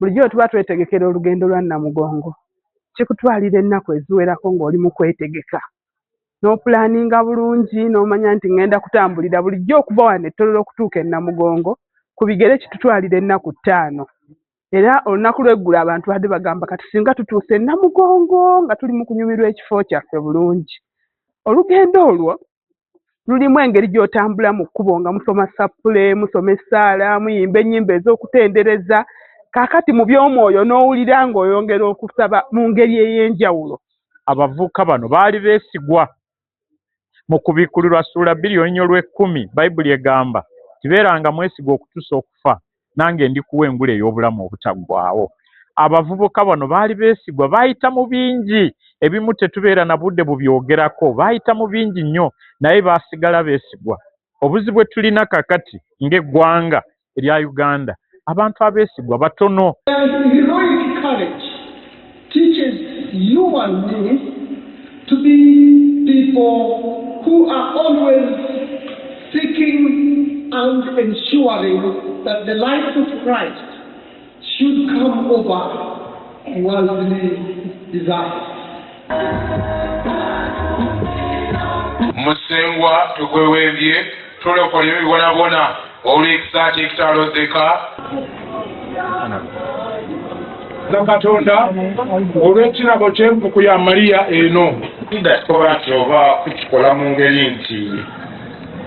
bulijjo tuba twetegekera olugendo lwa Namugongo kikutwalira ennaku eziwerako ng'oli mu kwetegeka n'opulaninga bulungi n'omanya nti ngenda kutambulira bulijjo okuva wano ettolero okutuuka e Namugongo ku bigere kitutwalira ennaku 5 era olunaku lw'eggulu abantu badde bagamba kati singa tutuuse e Namugongo nga tuli mu kunyumirwa ekifo kyaffe bulungi. Olugendo olwo lulimu engeri gy'otambula mu kkubo nga musoma sappule musoma essaala muyimba ennyimba ez'okutendereza kaakati mu by'omwoyo n'owulira ng'oyongera okusaba mu ngeri ey'enjawulo. Abavubuka bano baali beesigwa mu kubikkulirwa ssuula 2:10 Bayibuli egamba tibeeranga mwesigwa okutuusa okufa nange ndikuwa engule ey'obulamu obutaggwaawo. Abavubuka bano baali beesigwa baayita mu bingi ebimu tetubeera na budde bubyogerako baayita mu bingi nnyo naye baasigala beesigwa. Obuzibu bwe tulina kakati ng'eggwanga erya Uganda abantu abeesigwa batono. Heroic courage teaches you and me to be people who are always seeking and ensuring that the life of Christ should come over worldly desires. Musengwa tukwewembye tulokola ebibonabona olw'ekisa ky'ekitaalozeka Katonda olw'ekirabo ky'empuku ya Mariya eno koba nti oba kukikola mu ngeri nti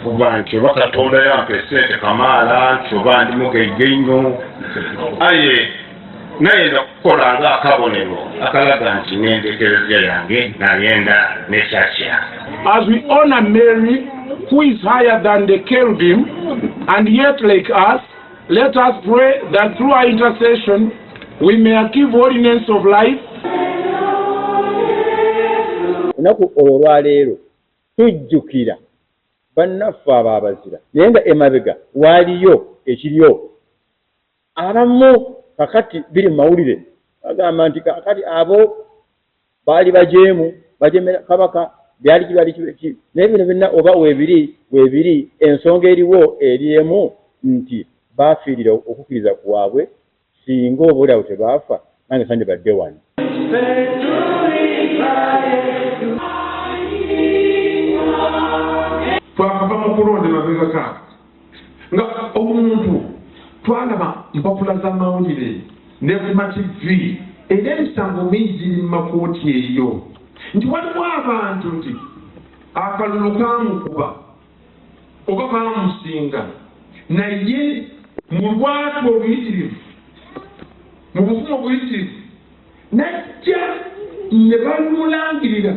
oba nti oba Katonda yampa sente kamaala nti oba ndi mugegge nnyo aye nayenda kukola ng'akabonero akalaga nti n'enteekereza yange nagenda n'ekyakya. As we honor Mary, who is higher than the cherubim, and yet like us, let us pray that through our intercession we may achieve holiness of life. Naku olwaleero tujjukira bannaffe abo abazira naye nga emabega waaliyo ekiriyo abamu kakati biri mu mawulire bagamba nti kakati abo baali bajeemu bajemera kabaka byali kibali naye bino byonna oba weebiri ensonga eriwo eriemu nti baafiirira okukkiriza kwabwe singa obaolyawo tebaafa nange sande badde wano. Twakava mu kulondera bwekaka nga omuntu twalaba mpapula z'amawulire ne ku mativi era emisango mingi giri mu makooti eyo nti waliwo abantu nti akalulu kaamukuba oba kaamusinga naye mu lwatu obuyitirivu mu bufumu obuyitirivu najja ne bamulangirira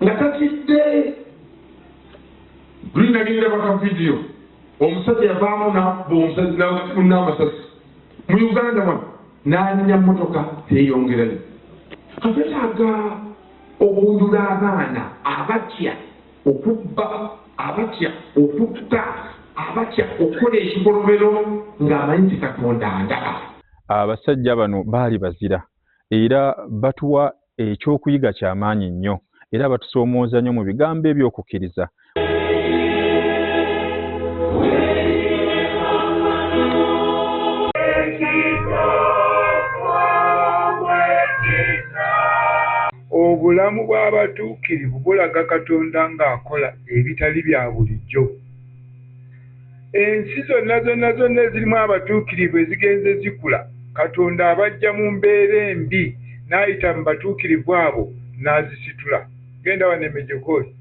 nga tatidde luli nagenda baka vidiyo omusajja yavaamu n'amasasi mu Uganda wano n'alinya mmotoka teyongerayo. Katwetaaga okuwundula abaana abatya okubba abatya okutta abatya okukola ekikolobero ng'amanyi nti Katonda ndaba. Abasajja bano baali bazira era batuwa ekyokuyiga ky'amaanyi nnyo era batusoomooza nnyo mu bigambo eby'okukkiriza. Obulamu bw'abatuukirivu bulaga Katonda ng'akola ebitali bya bulijjo. Ensi zonna ezirimu abatuukirivu ezigenze zikula Katonda abajja mu mbeera embi n'ayita mu batuukirivu abo n'azisitula. Genda wano Emejokoli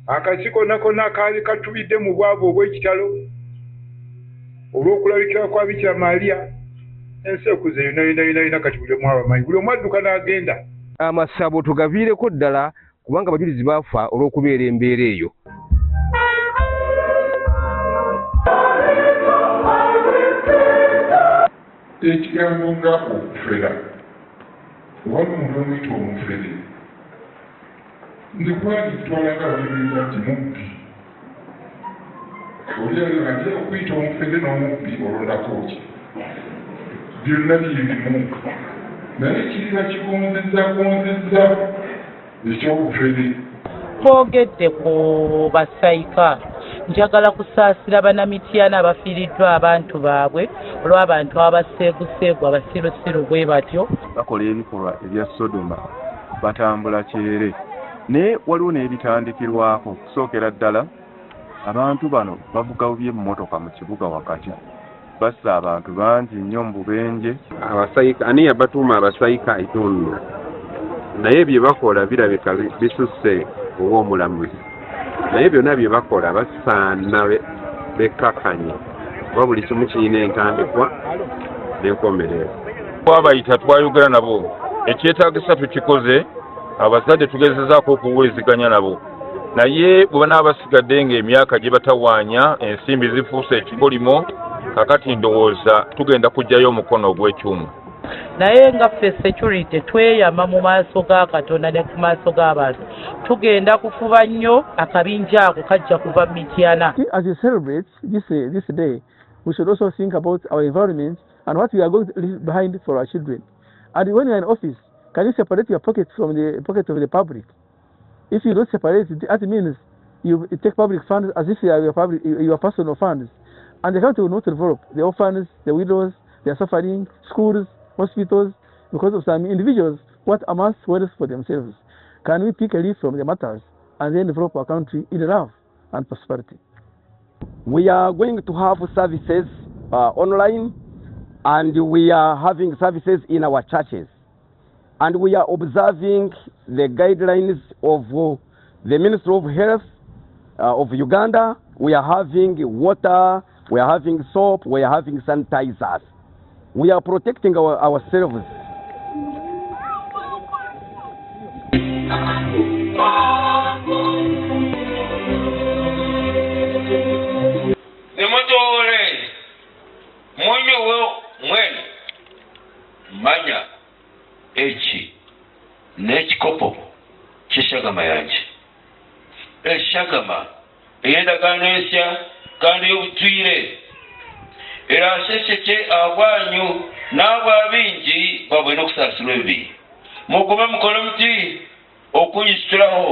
akasi konna akaali katubidde mu bwavu obw'ekitalo olw'okulabikira kwa Bikira Maria ensi ekuze yonna kati buli omu abamanyi buli omu adduka n'agenda. Amasabo tugaviireko ddala kubanga abajulizi baafa olw'okubeera embeera eyo. Ekigambo nga okufera wali omuntu omuyita omufere nze kwali kitwalanga abayimirira nti mubbi olyaga nti okuyita omufere n'omubbi olondako ki byonna birimu naye kirina kigonzezza ekyobufere. Twogedde ku basayika njagala kusaasira bannamityana abafiiriddwa abantu baabwe olw'abantu abaseeguseegu abasirusiru bwe batyo bakola ebikolwa ebya Sodoma batambula kyere naye waliwo n'ebitandikirwako okusookera ddala abantu bano bavuga bubi emmotoka mu kibuga wakati bassa abantu bangi nnyo mu bubenje abasayika ani yabatuuma abasayika itundu naye bye bakola birabika bisusse obw'omulamuzi naye byonna bye bakola basaana bekkakanye oba buli kimu kirina entandikwa n'enkomerero twabayita twayogera nabo ekyetaagisa tukikoze abazadde tugezezaako okuwuliziganya nabo naye bwe banaaba basigadde ng'emyaka gye batawaanya ensimbi zifuuse ekikolimo kakati ndowooza tugenda kuggyayo omukono ogw'ekyuma naye nga ffe security tweyama mu maaso ga Katonda ne ku maaso g'abantu tugenda kufuba nnyo akabinja ako kajja kuva mu Mityana. As we celebrate this day, we should also think about our environment and what we are going to leave behind for our children. And when you are in office, can you separate your pockets from the pocket of the public? If you don't separate, that means you take public funds as if they are your personal funds. And the country will not develop. The orphans, the widows, they are suffering, schools, hospitals, because of some individuals what amass wealth for themselves. Can we pick a leaf from the matters and then develop our country in love and prosperity? We are going to have services online, and we are having services in our churches. And we are observing the guidelines of the Ministry of Health of Uganda. We are having water, we are having soap, we are having sanitizers. We are protecting ourselves. Nimutore munyo mwene manya echi n'ekikopo ky'eshagama yange eshagama ey'endagaano ensya kandi y'obutwire era aseseke abwanyu n'abo abingi babwena okusaasirwa ebibi mugube mukole muti okunyisitulaho